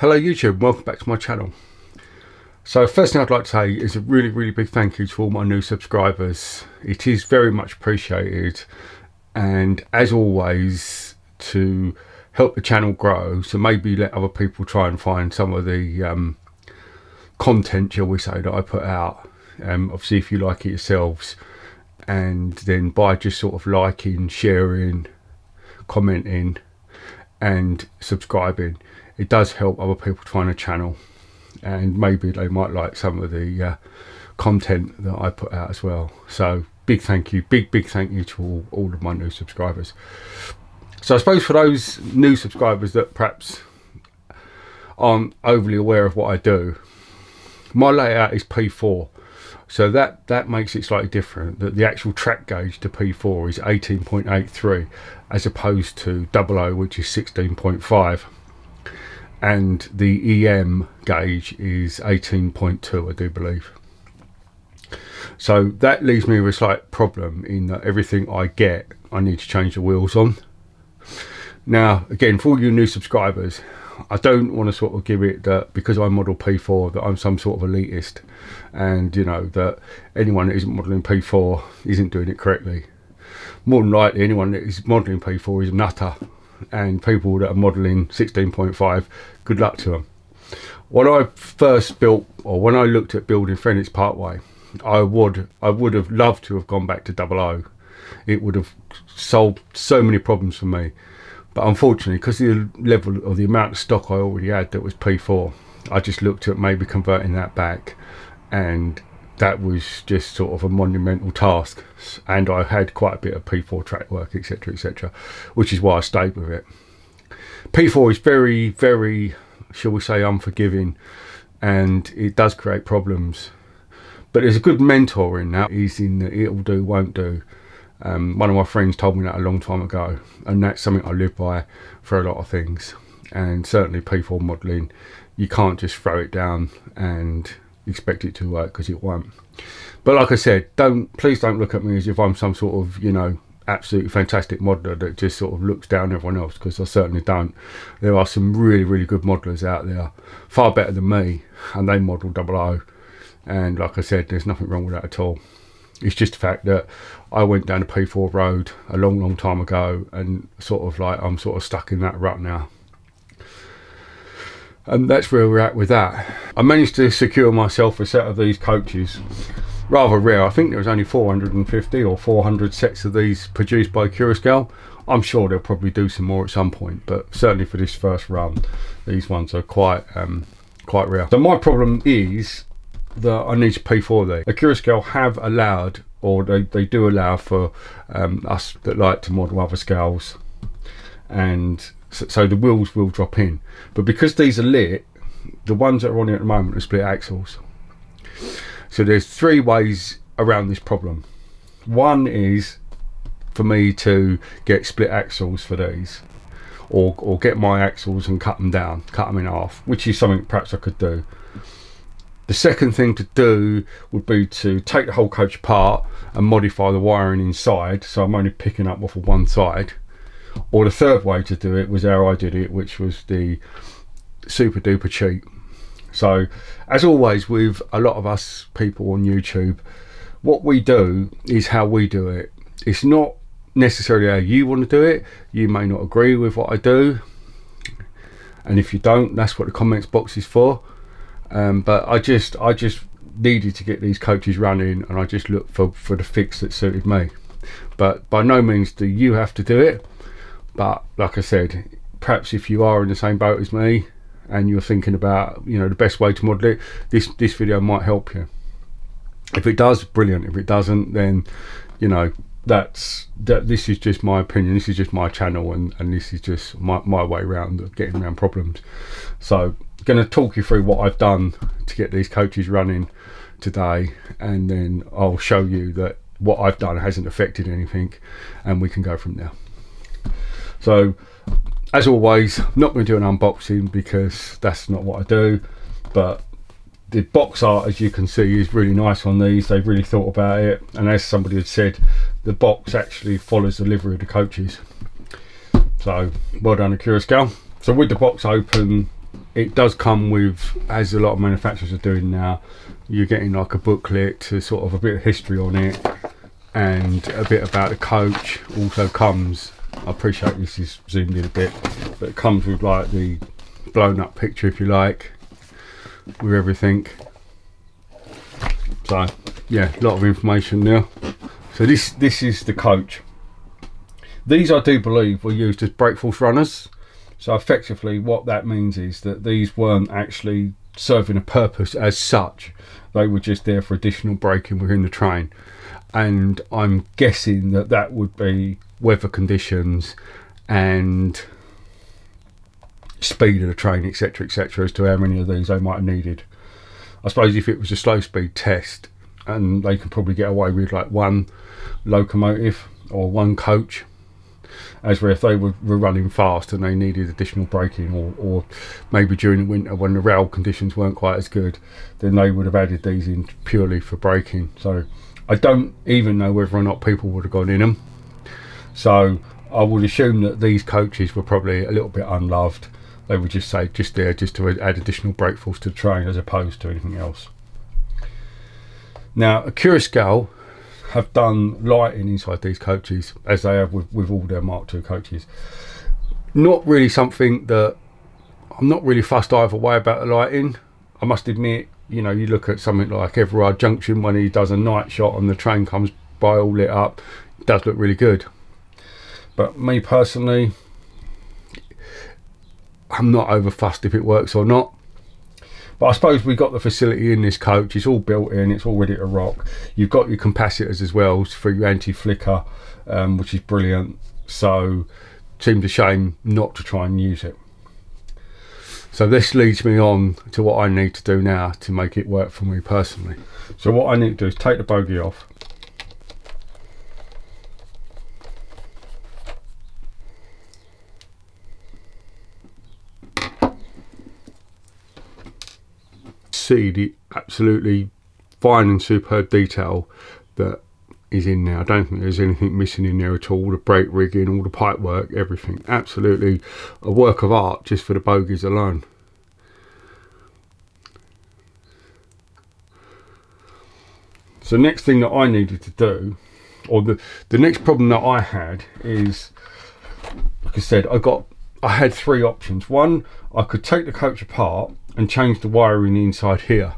Hello YouTube, welcome back to my channel. So first thing I'd like to say is a really big thank you to all my new subscribers. It is very much appreciated, and as always, to help the channel grow, so maybe let other people try and find some of the content, shall we say, that I put out. Obviously if you like it yourselves, and then by just sort of liking, sharing, commenting and subscribing, it does help other people to find a channel, and maybe they might like some of the content that I put out as well. So big thank you, big thank you to all of my new subscribers. So I suppose for those new subscribers that perhaps aren't overly aware of what I do, my layout is P4, so that makes it slightly different. That the actual track gauge to P4 is 18.83 as opposed to 00, which is 16.5. And the EM gauge is 18.2, I do believe. So that leaves me with a slight problem in that everything I get, I need to change the wheels on. Now, again, for all you new subscribers, I don't want to sort of give it that because I model P4 that I'm some sort of elitist, and you know that anyone that isn't modelling P4 isn't doing it correctly. More than likely, anyone that is modelling P4 is a nutter, and people that are modelling 16.5, good luck to them. When I first built, or when I looked at building Phoenix Parkway, I would have loved to have gone back to 00. It would have solved so many problems for me, but unfortunately, because of the level or the amount of stock I already had that was P4, I just looked at maybe converting that back, and that was just sort of a monumental task, and I had quite a bit of P4 track work, etc, which is why I stayed with it. P4 is very, shall we say, unforgiving, and it does create problems, but there's a good mentor in that. He's in the it'll do, won't do. One of my friends told me that a long time ago, and that's something I live by for a lot of things. And certainly P4 modelling, you can't just throw it down and expect it to work, because it won't. But like I said, please don't look at me as if I'm some sort of, you know, absolutely fantastic modeler that just sort of looks down everyone else, because I certainly don't. There are some really good modelers out there, far better than me, and they model 00, and like I said, there's nothing wrong with that at all. It's just the fact that I went down a P4 road a long time ago, and sort of like I'm sort of stuck in that rut now. And that's where we're at with that. I managed to secure myself a set of these coaches, rather rare. I think there was only 450 or 400 sets of these produced by Accurascale. I'm sure they'll probably do some more at some point, but certainly for this first run, these ones are quite rare. So my problem is that I need to P4 these. Accurascale have allowed, or they do allow for us that like to model other scales, and so the wheels will drop in, but because these are lit, the ones that are on here at the moment are split axles. So there's three ways around this problem. One is for me to get split axles for these, or get my axles and cut them down, cut them in half, which is something perhaps I could do. The second thing to do would be to take the whole coach apart and modify the wiring inside, so I'm only picking up off of one side. Or the third way to do it was how I did it, which was the super duper cheap. So as always with a lot of us people on YouTube, what we do is how we do it. It's not necessarily how you want to do it. You may not agree with what I do, and if you don't, that's what the comments box is for. But I just needed to get these coaches running, and I just looked for the fix that suited me. But by no means do you have to do it. But like I said, perhaps if you are in the same boat as me and you're thinking about, you know, the best way to model it, this video might help you. If it does, brilliant. If it doesn't, then you know this is just my opinion. This is just my channel, and this is just my way around of getting around problems. So I'm going to talk you through what I've done to get these coaches running today, and then I'll show you that what I've done hasn't affected anything, and we can go from there. So as always, I'm not going to do an unboxing because that's not what I do, but the box art, as you can see, is really nice on these. They've really thought about it, and as somebody had said, the box actually follows the livery of the coaches. So well done, Accurascale. So with the box open, it does come with, as a lot of manufacturers are doing now, you're getting like a booklet to sort of a bit of history on it, and a bit about the coach. Also comes, I appreciate this is zoomed in a bit, but it comes with like the blown up picture, if you like, with everything. So yeah, a lot of information there. So this is the coach. These, I do believe, were used as brake force runners. So effectively what that means is that these weren't actually serving a purpose as such. They were just there for additional braking within the train. And I'm guessing that that would be weather conditions and speed of the train, etc, etc, as to how many of these they might have needed. I suppose if it was a slow speed test, and they could probably get away with like one locomotive or one coach, as where if they were running fast and they needed additional braking, or maybe during the winter when the rail conditions weren't quite as good, then they would have added these in purely for braking. So I don't even know whether or not people would have gone in them. So I would assume that these coaches were probably a little bit unloved. They would just say just there just to add additional brake force to the train as opposed to anything else. Now Accurascale have done lighting inside these coaches, as they have with all their Mark II coaches. Not really something that I'm not really fussed either way about the lighting. I must admit, you know, you look at something like Everard Junction when he does a night shot and the train comes by all lit up, it does look really good. But me personally, I'm not over fussed if it works or not. But I suppose we've got the facility in this coach, it's all built in, it's all ready to rock. You've got your capacitors as well for your anti-flicker, which is brilliant. So it seems a shame not to try and use it. So this leads me on to what I need to do now to make it work for me personally. So what I need to do is take the bogie off. See the absolutely fine and superb detail that is in there. I don't think there's anything missing in there at all. The brake rigging, all the pipe work, everything, absolutely a work of art just for the bogies alone. So next thing that I needed to do, or the next problem that I had is, like I said, I had three options. One, I could take the coach apart and change the wiring inside here,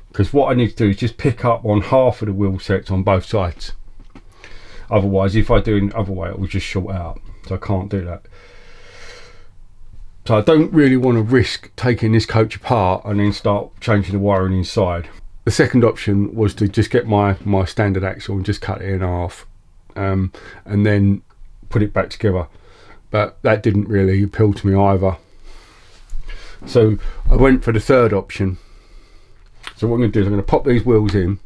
because what I need to do is just pick up on half of the wheel sets on both sides. Otherwise, if I do it the other way, it will just short out, so I can't do that. So I don't really want to risk taking this coach apart and then start changing the wiring inside. The second option was to just get my standard axle and just cut it in half, and then put it back together, but that didn't really appeal to me either. So I went for the third option. So what I'm going to do is I'm going to pop these wheels in.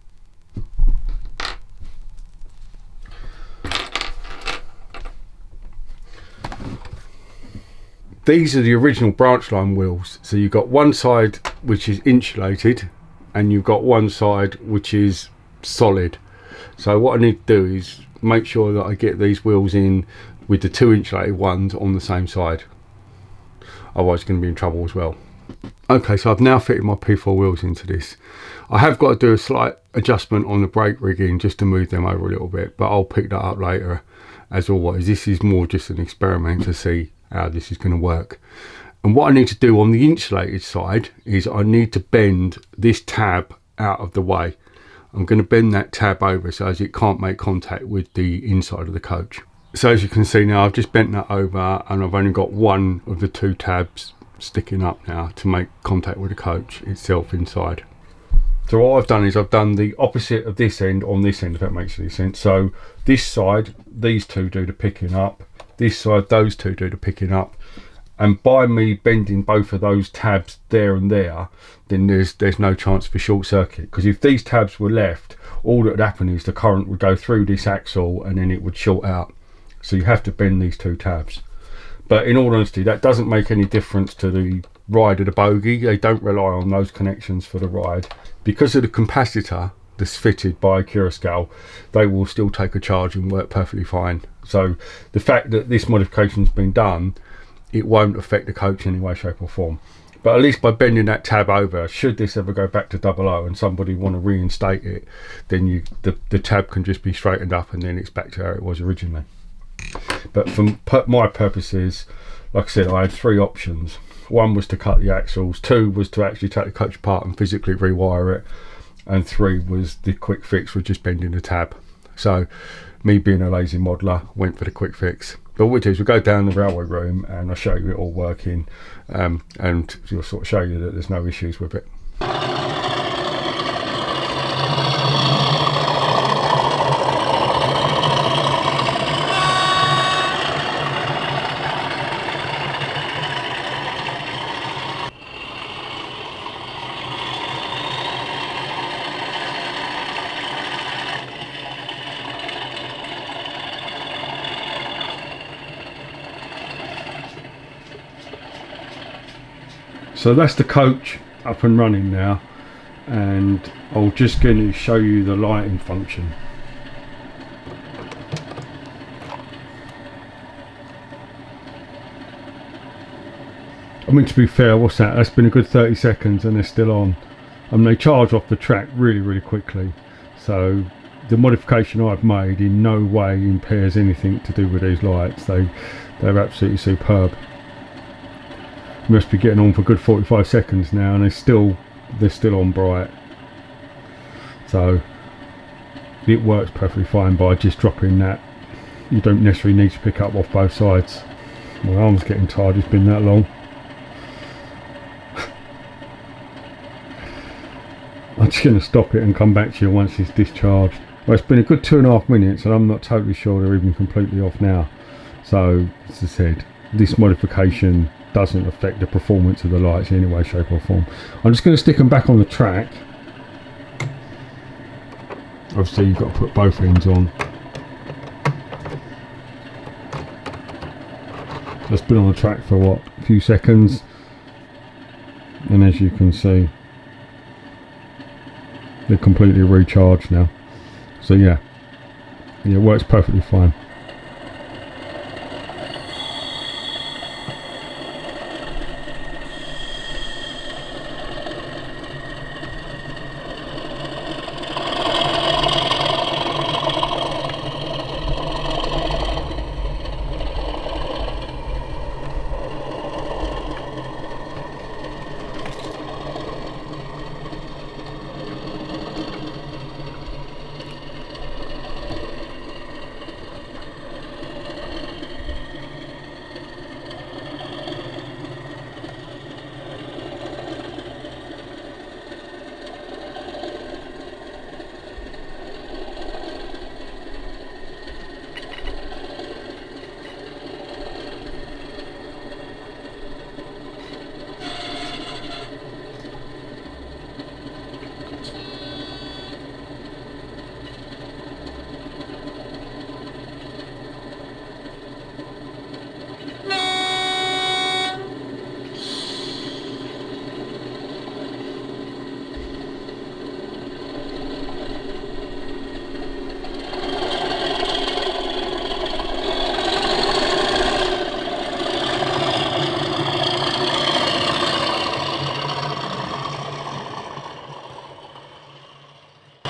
These are the original branch line wheels. So you've got one side which is insulated and you've got one side which is solid. So what I need to do is make sure that I get these wheels in with the two insulated ones on the same side. Otherwise it's going to be in trouble as well. Okay, so I've now fitted my P4 wheels into this. I have got to do a slight adjustment on the brake rigging just to move them over a little bit, but I'll pick that up later. As always, this is more just an experiment to see how this is going to work. And what I need to do on the insulated side is I need to bend this tab out of the way. I'm going to bend that tab over so as it can't make contact with the inside of the coach. So as you can see now, I've just bent that over and I've only got one of the two tabs sticking up now to make contact with the coach itself inside. So what I've done is I've done the opposite of this end on this end, if that makes any sense. So this side, these two do the picking up. This side, those two do the picking up. And by me bending both of those tabs there and there, then there's no chance for short circuit. Because if these tabs were left, all that would happen is the current would go through this axle and then it would short out. So you have to bend these two tabs. But in all honesty, that doesn't make any difference to the ride of the bogie. They don't rely on those connections for the ride. Because of the capacitor that's fitted by Accurascale, they will still take a charge and work perfectly fine. So the fact that this modification's been done, it won't affect the coach in any way, shape or form. But at least by bending that tab over, should this ever go back to 00 and somebody want to reinstate it, then the tab can just be straightened up and then it's back to how it was originally. But for my purposes, like I said, I had 3 options. 1 was to cut the axles, 2 was to actually take the coach apart and physically rewire it, and 3 was the quick fix with just bending the tab. So me being a lazy modeler, went for the quick fix. But what we do is we go down the railway room and I'll show you it all working, and we'll sort of show you that there's no issues with it. So that's the coach up and running now, and I'm just going to show you the lighting function. I mean, to be fair, what's that? That's been a good 30 seconds and they're still on. And they charge off the track really quickly. So the modification I've made in no way impairs anything to do with these lights. They're absolutely superb. Must be getting on for a good 45 seconds now, and they're still on bright. So it works perfectly fine by just dropping that. You don't necessarily need to pick up off both sides. My arm's getting tired, it's been that long. I'm just going to stop it and come back to you once it's discharged. Well, it's been a good 2.5 minutes and I'm not totally sure they're even completely off now. So as I said, this modification doesn't affect the performance of the lights in any way, shape or form. I'm just going to stick them back on the track. Obviously you've got to put both ends on. That's been on the track for what, a few seconds, and as you can see they're completely recharged now. So yeah, it works perfectly fine.